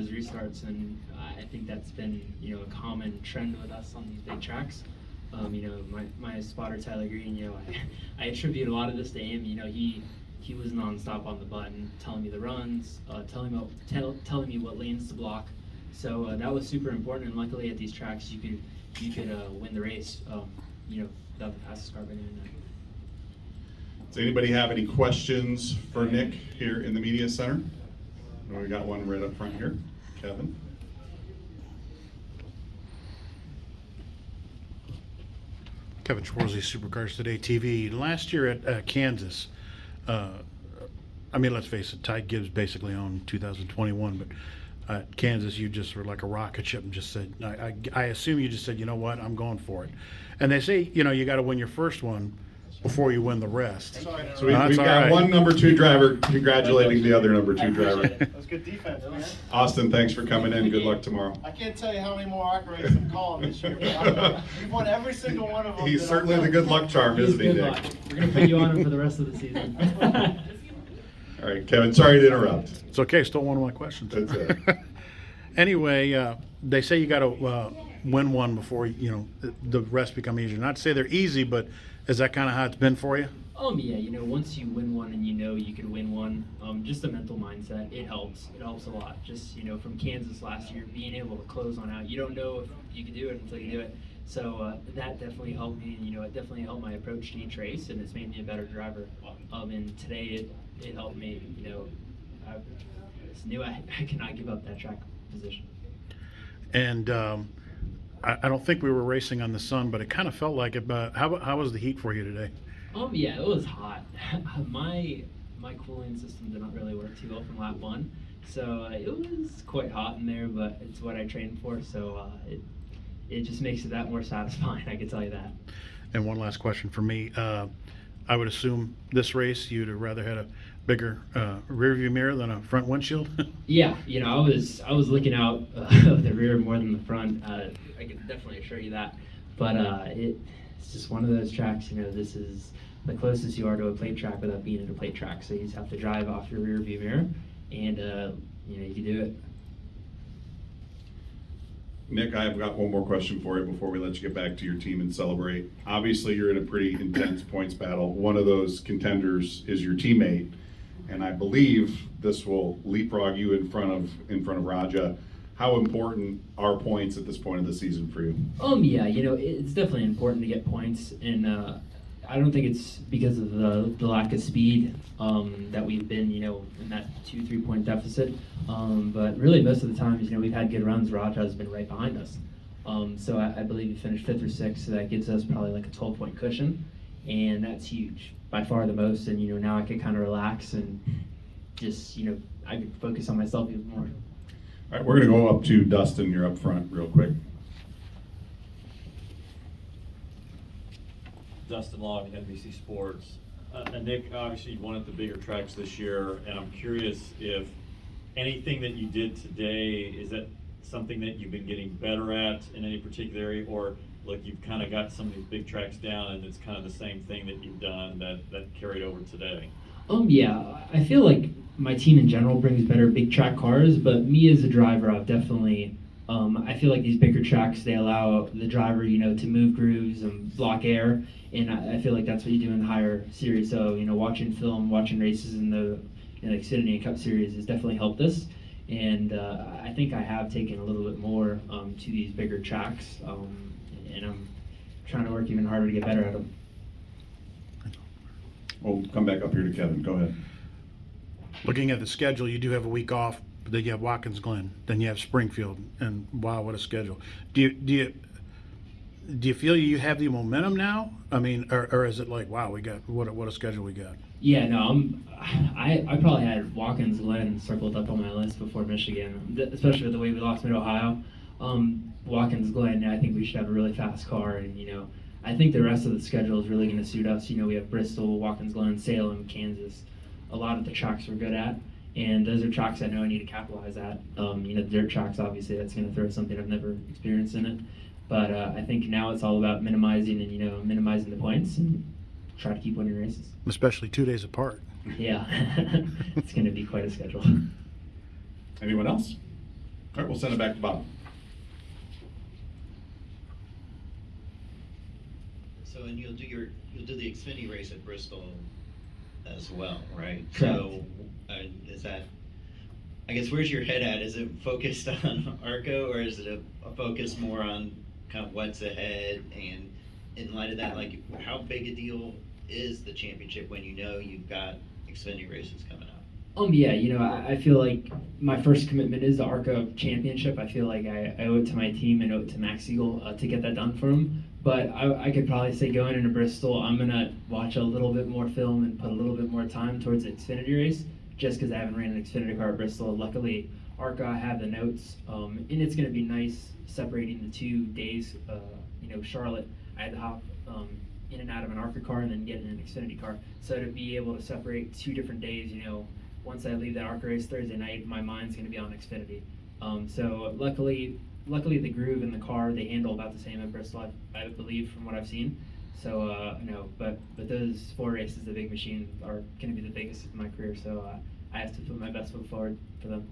those restarts, and I think that's been, you know, a common trend with us on these big tracks. You know, my spotter Tyler Green, you know, I attribute a lot of this to him. You know, he was nonstop on the button, telling me the runs, telling me what lanes to block. So that was super important, and luckily at these tracks you could win the race. You know, without the fastest car by doing that. Does anybody have any questions for Nick here in the media center? We got one right up front here, Kevin. Kevin Schwarzy, Supercars Today TV. Last year at Kansas, I mean, let's face it, Ty Gibbs basically owned 2021, but at Kansas, you just were like a rocket ship and just said, I assume you just said, you know what, I'm going for it. And they say, you know, you got to win your first one before you win the rest. So we've got one number 2 driver congratulating the other number 2 driver. That was good defense, man. Austin, thanks for coming in. Good luck tomorrow. I can't tell you how many more ARCA races I'm calling this year. You've won every single one of them. He's certainly the good luck charm, isn't he, Good Nick? luck. We're gonna put you on him for the rest of the season. All right, Kevin, sorry to interrupt. It's okay, still one of my questions. That's it. Anyway, they say you got to win one before, you know, the rest become easier. Not to say they're easy, but is that kind of how it's been for you? Yeah, you know, once you win one and you know you can win one, just a mental mindset, it helps. It helps a lot. Just, you know, from Kansas last year, being able to close on out. You don't know if you can do it until you do it. So that definitely helped me, and, you know, it definitely helped my approach to each race, and it's made me a better driver. And today it helped me, you know, I just knew I cannot give up that track position. And I don't think we were racing on the sun, but it kind of felt like it. But how was the heat for you today? Yeah, it was hot. my cooling system did not really work too well from lap 1, so it was quite hot in there. But it's what I trained for, so it just makes it that more satisfying. I can tell you that. And one last question for me. I would assume this race you'd have rather had a bigger rear view mirror than a front windshield. Yeah, you know, I was looking out of the rear more than the front. I can definitely assure you that. But it's just one of those tracks. You know, this is the closest you are to a plate track without being in a plate track. So you just have to drive off your rear view mirror, and you know, you can do it. Nick, I've got one more question for you before we let you get back to your team and celebrate. Obviously, you're in a pretty intense points battle. One of those contenders is your teammate, and I believe this will leapfrog you in front of Raja. How important are points at this point of the season for you? Yeah, you know, it's definitely important to get points, and I don't think it's because of the lack of speed that we've been, you know, in that 2-3 point deficit. But really, most of the times, you know, we've had good runs. Raja has been right behind us. So I believe we finished 5th or 6th, so that gives us probably like a 12-point cushion, and that's huge, by far the most. And, you know, now I can kind of relax and just, you know, I can focus on myself even more. All right, we're going to go up to Dustin. You're up front real quick. Dustin Long, NBC Sports. And Nick, obviously you won at the bigger tracks this year, and I'm curious if anything that you did today, is that something that you've been getting better at in any particular area, or look, you've kind of got some of these big tracks down and it's kind of the same thing that you've done that carried over today? Yeah, I feel like my team in general brings better big track cars, but me as a driver, I've definitely, I feel like these bigger tracks, they allow the driver, you know, to move grooves and block air, and I feel like that's what you do in the higher series. So, you know, watching film, watching races in the like Xfinity and Cup Series has definitely helped us, and I think I have taken a little bit more to these bigger tracks, and I'm trying to work even harder to get better at them. We'll come back up here to Kevin. Go ahead. Looking at the schedule, you do have a week off, but then you have Watkins Glen, then you have Springfield, and wow, what a schedule! Do you feel you have the momentum now? I mean, or is it like, wow, we got what a schedule we got? Yeah, no, I probably had Watkins Glen circled up on my list before Michigan, especially with the way we lost Mid-Ohio. Watkins Glen, I think we should have a really fast car, and, you know, I think the rest of the schedule is really going to suit us. You know, we have Bristol, Watkins Glen, Salem, Kansas. A lot of the tracks we're good at, and those are tracks I know I need to capitalize at. You know, the dirt tracks, obviously, that's going to throw something I've never experienced in it. But I think now it's all about minimizing the points and try to keep winning races. Especially 2 days apart. Yeah, it's going to be quite a schedule. Anyone else? All right, we'll send it back to Bob. So, and you'll do the Xfinity race at Bristol as well, right? Correct. So, is that, I guess, where's your head at? Is it focused on ARCA, or is it a focus more on kind of what's ahead? And in light of that, like, how big a deal is the championship when you know you've got Xfinity races coming up? Yeah, I feel like my first commitment is the ARCA championship. I feel like I owe it to my team and owe it to Max Siegel to get that done for him. But I could probably say going into Bristol, I'm going to watch a little bit more film and put a little bit more time towards the Xfinity race, just because I haven't ran an Xfinity car at Bristol. Luckily, ARCA, I have the notes, and it's going to be nice separating the 2 days. Charlotte, I had to hop in and out of an ARCA car and then get in an Xfinity car. So to be able to separate 2 different days, once I leave that ARCA race Thursday night, my mind's going to be on Xfinity. So luckily the groove in the car, they handle about the same at Bristol, I believe, from what I've seen. So but those 4 races, the big machine, are going to be the biggest of my career. So I have to put my best foot forward for them.